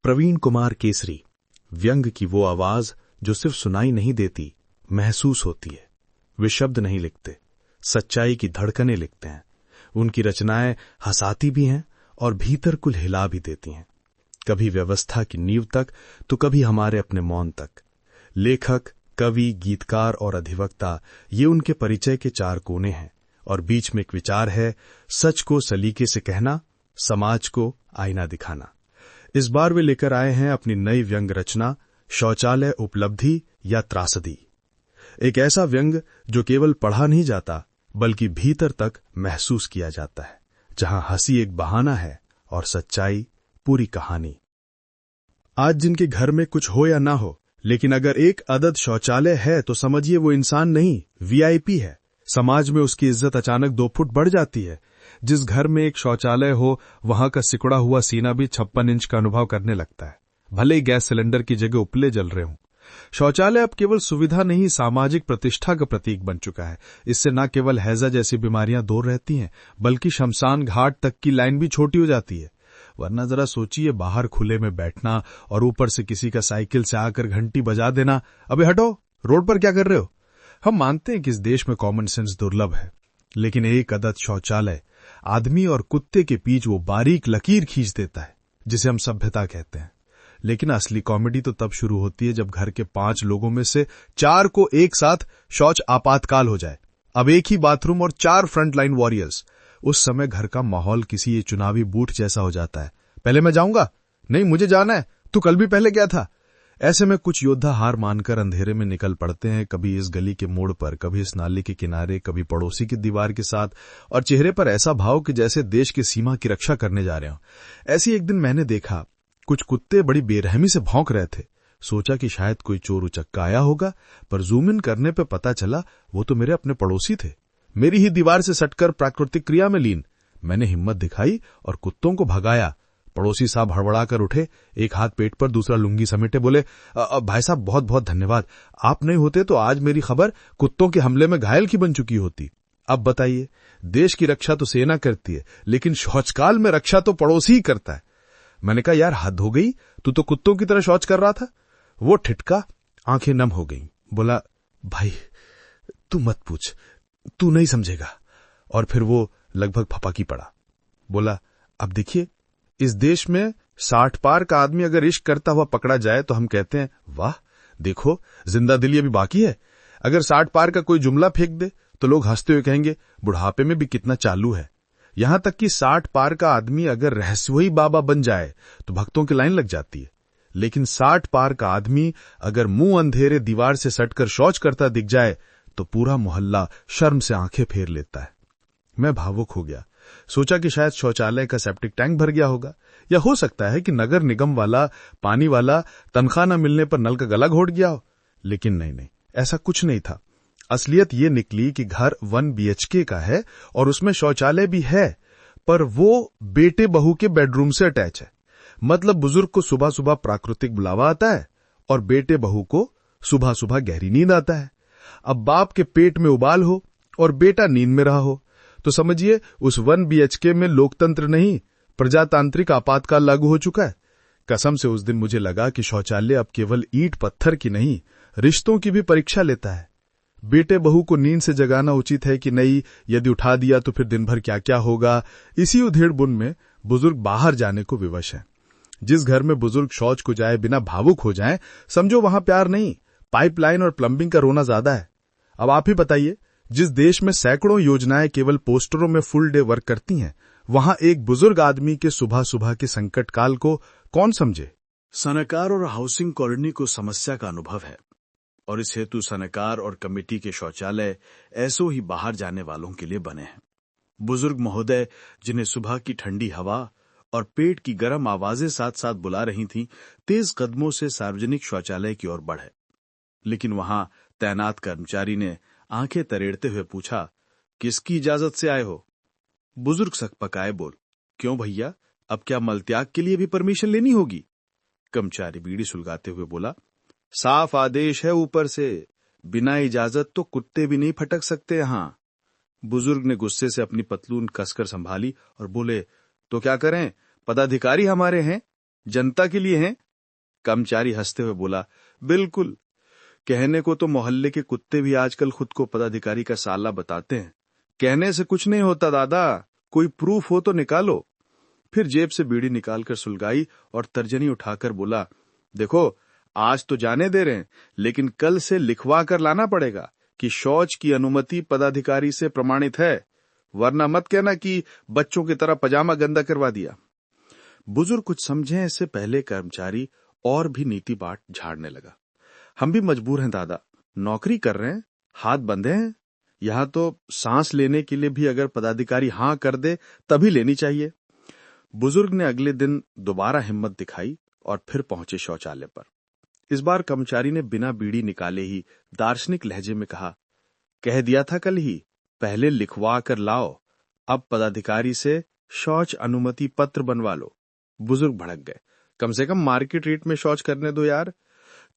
प्रवीण कुमार केसरी। व्यंग की वो आवाज जो सिर्फ सुनाई नहीं देती, महसूस होती है। वे शब्द नहीं लिखते, सच्चाई की धड़कनें लिखते हैं। उनकी रचनाएं हंसाती भी हैं और भीतर कुल हिला भी देती हैं, कभी व्यवस्था की नींव तक तो कभी हमारे अपने मौन तक। लेखक, कवि, गीतकार और अधिवक्ता, ये उनके परिचय के चार कोने हैं और बीच में एक विचार है, सच को सलीके से कहना, समाज को आईना दिखाना। इस बार वे लेकर आए हैं अपनी नई व्यंग रचना, शौचालय उपलब्धि या त्रासदी। एक ऐसा व्यंग जो केवल पढ़ा नहीं जाता बल्कि भीतर तक महसूस किया जाता है, जहां हंसी एक बहाना है और सच्चाई पूरी कहानी। आज जिनके घर में कुछ हो या ना हो, लेकिन अगर एक अदद शौचालय है तो समझिए वो इंसान नहीं, वीआईपी है। समाज में उसकी इज्जत अचानक 2 फुट बढ़ जाती है। जिस घर में एक शौचालय हो, वहां का सिकुड़ा हुआ सीना भी 56 इंच का अनुभव करने लगता है, भले ही गैस सिलेंडर की जगह उपले जल रहे हों। शौचालय अब केवल सुविधा नहीं, सामाजिक प्रतिष्ठा का प्रतीक बन चुका है। इससे न केवल हैजा जैसी बीमारियां दूर रहती हैं, बल्कि शमशान घाट तक की लाइन भी छोटी हो जाती है। वरना जरा सोचिए, बाहर खुले में बैठना और ऊपर से किसी का साइकिल से आकर घंटी बजा देना, अबे हटो, रोड पर क्या कर रहे हो। हम मानते हैं कि इस देश में कॉमन सेंस दुर्लभ है, लेकिन एक अदद शौचालय आदमी और कुत्ते के बीच वो बारीक लकीर खींच देता है जिसे हम सभ्यता कहते हैं। लेकिन असली कॉमेडी तो तब शुरू होती है जब घर के 5 लोगों में से 4 को एक साथ शौच आपातकाल हो जाए। अब एक ही बाथरूम और 4 फ्रंटलाइन वॉरियर्स। उस समय घर का माहौल किसी ये चुनावी बूथ जैसा हो जाता है। पहले मैं जाऊंगा, नहीं मुझे जाना है, तू कल भी पहले गया था। ऐसे में कुछ योद्धा हार मानकर अंधेरे में निकल पड़ते हैं, कभी इस गली के मोड़ पर, कभी इस नाले के किनारे, कभी पड़ोसी की दीवार के साथ, और चेहरे पर ऐसा भाव कि जैसे देश की सीमा की रक्षा करने जा रहे हो। ऐसी एक दिन मैंने देखा, कुछ कुत्ते बड़ी बेरहमी से भौंक रहे थे। सोचा कि शायद कोई चोर उचक्का आया होगा, पर जूम इन करने पर पता चला वो तो मेरे अपने पड़ोसी थे, मेरी ही दीवार से सटकर प्राकृतिक क्रिया में लीन। मैंने हिम्मत दिखाई और कुत्तों को भगाया। पड़ोसी साहब हड़बड़ाकर उठे, एक हाथ पेट पर दूसरा लुंगी समेटे बोले, भाई साहब बहुत बहुत धन्यवाद, आप नहीं होते तो आज मेरी खबर कुत्तों के हमले में घायल की बन चुकी होती। अब बताइए, देश की रक्षा तो सेना करती है, लेकिन शौचकाल में रक्षा तो पड़ोसी ही करता है। मैंने कहा, यार हद हो गई, तू तो कुत्तों की तरह शौच कर रहा था। वो ठिठका, आंखें नम हो गईं, बोला, भाई तू मत पूछ, तू नहीं समझेगा। और फिर वो लगभग फपाकी पड़ा। बोला, अब देखिए, इस देश में 60 पार का आदमी अगर इश्क करता हुआ पकड़ा जाए तो हम कहते हैं, वाह देखो जिंदा दिली अभी बाकी है। अगर 60 पार का कोई जुमला फेंक दे तो लोग हंसते हुए कहेंगे, बुढ़ापे में भी कितना चालू है। यहां तक कि 60 पार का आदमी अगर रहस्यमयी बाबा बन जाए तो भक्तों की लाइन लग जाती है। लेकिन 60 पार का आदमी अगर मुंह अंधेरे दीवार से सटकर शौच करता दिख जाए तो पूरा मोहल्ला शर्म से आंखें फेर लेता है। मैं भावुक हो गया। सोचा कि शायद शौचालय का सेप्टिक टैंक भर गया होगा, या हो सकता है कि नगर निगम वाला पानी वाला तनख्वाह न मिलने पर नल का गला घोट गया हो। लेकिन नहीं, ऐसा कुछ नहीं था। असलियत ये निकली कि घर 1 BHK का है और उसमें शौचालय भी है, पर वो बेटे बहू के बेडरूम से अटैच है। मतलब बुजुर्ग को सुबह सुबह प्राकृतिक बुलावा आता है और बेटे बहू को सुबह सुबह गहरी नींद आता है। अब बाप के पेट में उबाल हो और बेटा नींद में रहा हो तो समझिए उस 1 BHK में लोकतंत्र नहीं, प्रजातांत्रिक आपातकाल लागू हो चुका है। कसम से उस दिन मुझे लगा कि शौचालय अब केवल ईंट पत्थर की नहीं, रिश्तों की भी परीक्षा लेता है। बेटे बहू को नींद से जगाना उचित है कि नहीं, यदि उठा दिया तो फिर दिन भर क्या क्या होगा। इसी उधेड़-बुन में बुजुर्ग बाहर जाने को विवश है। जिस घर में बुजुर्ग शौच को जाए बिना भावुक हो जाए, समझो वहां प्यार नहीं, पाइपलाइन और प्लम्बिंग का रोना ज्यादा है। अब आप ही बताइए, जिस देश में सैकड़ों योजनाएं केवल पोस्टरों में फुल डे वर्क करती हैं, वहां एक बुजुर्ग आदमी के सुबह सुबह के संकट काल को कौन समझे। सनकार और हाउसिंग कॉलोनी को समस्या का अनुभव है और इस हेतु सनकार और कमेटी के शौचालय ऐसो ही बाहर जाने वालों के लिए बने हैं। बुजुर्ग महोदय जिन्हें सुबह की ठंडी हवा और पेट की गर्म आवाजें साथ साथ बुला रही थीं, तेज कदमों से सार्वजनिक शौचालय की ओर बढ़े। लेकिन वहां तैनात कर्मचारी ने आंखें तरेड़ते हुए पूछा, किसकी इजाजत से आए हो। बुजुर्ग सकपकाए बोल, क्यों भैया, अब क्या मलत्याग के लिए भी परमिशन लेनी होगी। कर्मचारी बीड़ी सुलगाते हुए बोला, साफ आदेश है ऊपर से, बिना इजाजत तो कुत्ते भी नहीं फटक सकते यहां। बुजुर्ग ने गुस्से से अपनी पतलून कसकर संभाली और बोले, तो क्या करें, पदाधिकारी हमारे हैं, जनता के लिए हैं? कर्मचारी हंसते हुए बोला, बिल्कुल। कहने को तो मोहल्ले के कुत्ते भी आजकल खुद को पदाधिकारी का साला बताते हैं। कहने से कुछ नहीं होता दादा, कोई प्रूफ हो तो निकालो। फिर जेब से बीड़ी निकालकर सुलगाई और तर्जनी उठाकर बोला, देखो आज तो जाने दे रहे हैं, लेकिन कल से लिखवा कर लाना पड़ेगा कि शौच की अनुमति पदाधिकारी से प्रमाणित है, वरना मत कहना कि बच्चों की तरह पजामा गंदा करवा दिया। बुजुर्ग कुछ समझे इससे पहले कर्मचारी और भी नीति बाट झाड़ने लगा। हम भी मजबूर हैं दादा, नौकरी कर रहे हैं, हाथ बंधे हैं। यहां तो सांस लेने के लिए भी अगर पदाधिकारी हां कर दे तभी लेनी चाहिए। बुजुर्ग ने अगले दिन दोबारा हिम्मत दिखाई और फिर पहुंचे शौचालय पर। इस बार कर्मचारी ने बिना बीड़ी निकाले ही दार्शनिक लहजे में कहा, कह दिया था कल ही, पहले लिखवा कर लाओ, अब पदाधिकारी से शौच अनुमति पत्र बनवा लो। बुजुर्ग भड़क गए, कम से कम मार्केट रेट में शौच करने दो यार।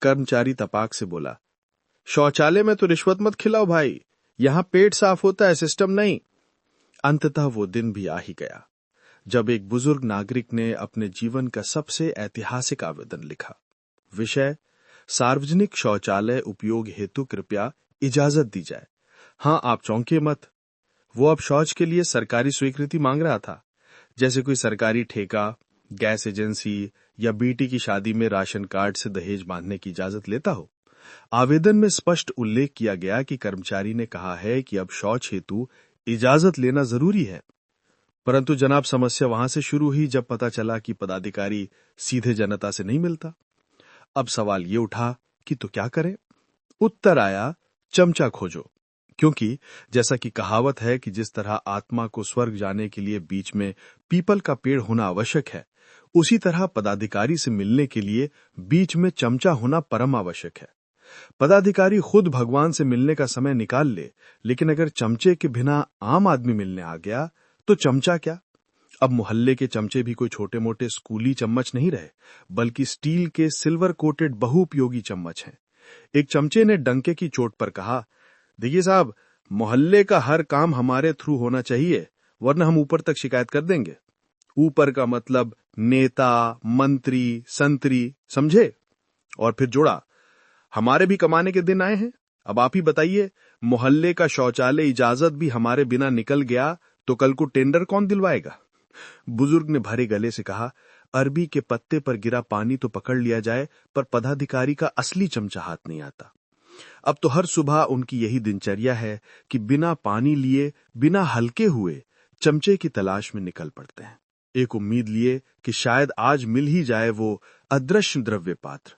कर्मचारी तपाक से बोला, शौचालय में तो रिश्वत मत खिलाओ भाई, यहां पेट साफ होता है, सिस्टम नहीं। अंततः वो दिन भी आ ही गया जब एक बुजुर्ग नागरिक ने अपने जीवन का सबसे ऐतिहासिक आवेदन लिखा। विषय, सार्वजनिक शौचालय उपयोग हेतु कृपया इजाजत दी जाए। हां, आप चौंके मत, वो अब शौच के लिए सरकारी स्वीकृति मांग रहा था, जैसे कोई सरकारी ठेका, गैस एजेंसी या बेटी की शादी में राशन कार्ड से दहेज बांधने की इजाजत लेता हो। आवेदन में स्पष्ट उल्लेख किया गया कि कर्मचारी ने कहा है कि अब शौच हेतु इजाजत लेना जरूरी है। परंतु जनाब, समस्या वहां से शुरू हुई जब पता चला कि पदाधिकारी सीधे जनता से नहीं मिलता। अब सवाल ये उठा कि तो क्या करें? उत्तर आया, चमचा खोजो। क्योंकि जैसा कि कहावत है कि जिस तरह आत्मा को स्वर्ग जाने के लिए बीच में पीपल का पेड़ होना आवश्यक है, उसी तरह पदाधिकारी से मिलने के लिए बीच में चमचा होना परम आवश्यक है। पदाधिकारी खुद भगवान से मिलने का समय निकाल ले, लेकिन अगर चमचे के बिना आम आदमी मिलने आ गया तो चमचा क्या? अब मोहल्ले के चमचे भी कोई छोटे मोटे स्कूली चम्मच नहीं रहे, बल्कि स्टील के सिल्वर कोटेड बहुउपयोगी चम्मच हैं। एक चमचे ने डंके की चोट पर कहा, देखिए साहब, मोहल्ले का हर काम हमारे थ्रू होना चाहिए, वरना हम ऊपर तक शिकायत कर देंगे। ऊपर का मतलब नेता, मंत्री, संतरी, समझे? और फिर जोड़ा, हमारे भी कमाने के दिन आए हैं। अब आप ही बताइए, मोहल्ले का शौचालय इजाजत भी हमारे बिना निकल गया तो कल को टेंडर कौन दिलवाएगा? बुजुर्ग ने भरे गले से कहा, अरबी के पत्ते पर गिरा पानी तो पकड़ लिया जाए, पर पदाधिकारी का असली चमचा हाथ नहीं आता। अब तो हर सुबह उनकी यही दिनचर्या है कि बिना पानी लिए, बिना हल्के हुए चमचे की तलाश में निकल पड़ते हैं, एक उम्मीद लिए कि शायद आज मिल ही जाए वो अदृश्य द्रव्य पात्र।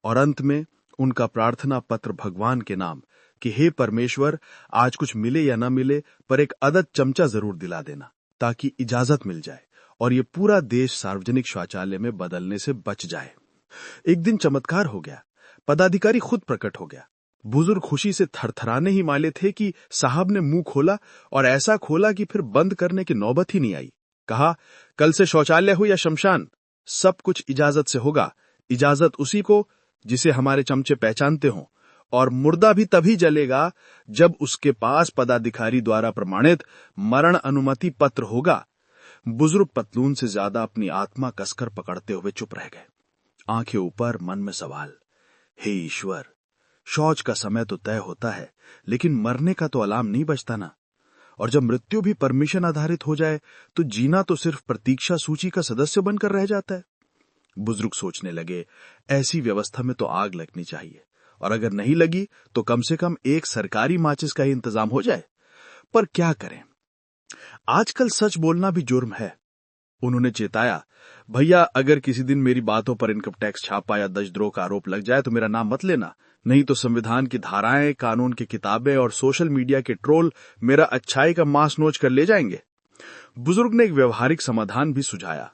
और अंत में उनका प्रार्थना पत्र भगवान के नाम कि हे परमेश्वर, आज कुछ मिले या न मिले, पर एक अदद चमचा जरूर दिला देना, ताकि इजाजत मिल जाए और ये पूरा देश सार्वजनिक शौचालय में बदलने से बच जाए। एक दिन चमत्कार हो गया, पदाधिकारी खुद प्रकट हो गया। बुजुर्ग खुशी से थरथराने ही वाले थे कि साहब ने मुंह खोला, और ऐसा खोला कि फिर बंद करने की नौबत ही नहीं आई। कहा, कल से शौचालय हो या शमशान, सब कुछ इजाजत से होगा। इजाजत उसी को जिसे हमारे चमचे पहचानते हों, और मुर्दा भी तभी जलेगा जब उसके पास पदाधिकारी द्वारा प्रमाणित मरण अनुमति पत्र होगा। बुजुर्ग पतलून से ज्यादा अपनी आत्मा कसकर पकड़ते हुए चुप रह गए, आंखें ऊपर, मन में सवाल, हे ईश्वर, शौच का समय तो तय होता है, लेकिन मरने का तो अलार्म नहीं बजता ना। और जब मृत्यु भी परमिशन आधारित हो जाए तो जीना तो सिर्फ प्रतीक्षा सूची का सदस्य बनकर रह जाता है। बुजुर्ग सोचने लगे, ऐसी व्यवस्था में तो आग लगनी चाहिए, और अगर नहीं लगी तो कम से कम एक सरकारी माचिस का ही इंतजाम हो जाए। पर क्या करें, आजकल सच बोलना भी जुर्म है। उन्होंने चेताया, भैया, अगर किसी दिन मेरी बातों पर इनकम टैक्स छापा या देशद्रोह का आरोप लग जाए तो मेरा नाम मत लेना, नहीं तो संविधान की धाराएं, कानून की किताबें और सोशल मीडिया के ट्रोल मेरा अच्छाई का मांस नोच कर ले जाएंगे। बुजुर्ग ने एक व्यवहारिक समाधान भी सुझाया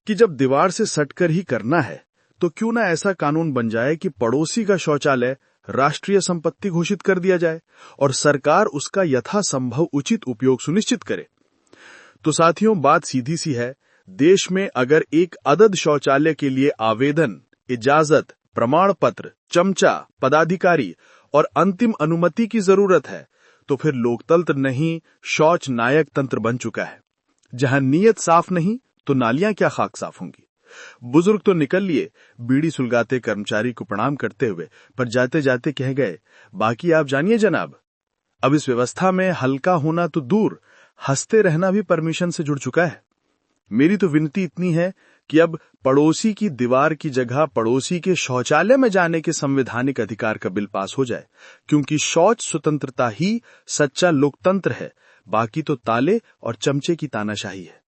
कि जब दीवार से सटकर ही करना है तो क्यों ना ऐसा कानून बन जाए कि पड़ोसी का शौचालय राष्ट्रीय संपत्ति घोषित कर दिया जाए और सरकार उसका यथासंभव उचित उपयोग सुनिश्चित करे। तो साथियों, बात सीधी सी है, देश में अगर एक अदद शौचालय के लिए आवेदन, इजाजत, प्रमाण पत्र, चमचा, पदाधिकारी और अंतिम अनुमति की जरूरत है, तो फिर लोकतंत्र नहीं, शौच नायक तंत्र बन चुका है। जहां नीयत साफ नहीं तो नालियां क्या खाक साफ होंगी। बुजुर्ग तो निकल लिए बीड़ी सुलगाते कर्मचारी को प्रणाम करते हुए, पर जाते जाते कह गए, बाकी आप जानिए जनाब, अब इस व्यवस्था में हल्का होना तो दूर, हंसते रहना भी परमिशन से जुड़ चुका है। मेरी तो विनती इतनी है कि अब पड़ोसी की दीवार की जगह पड़ोसी के शौचालय में जाने के संवैधानिक अधिकार का बिल पास हो जाए, क्योंकि शौच स्वतंत्रता ही सच्चा लोकतंत्र है, बाकी तो ताले और चमचे की तानाशाही है।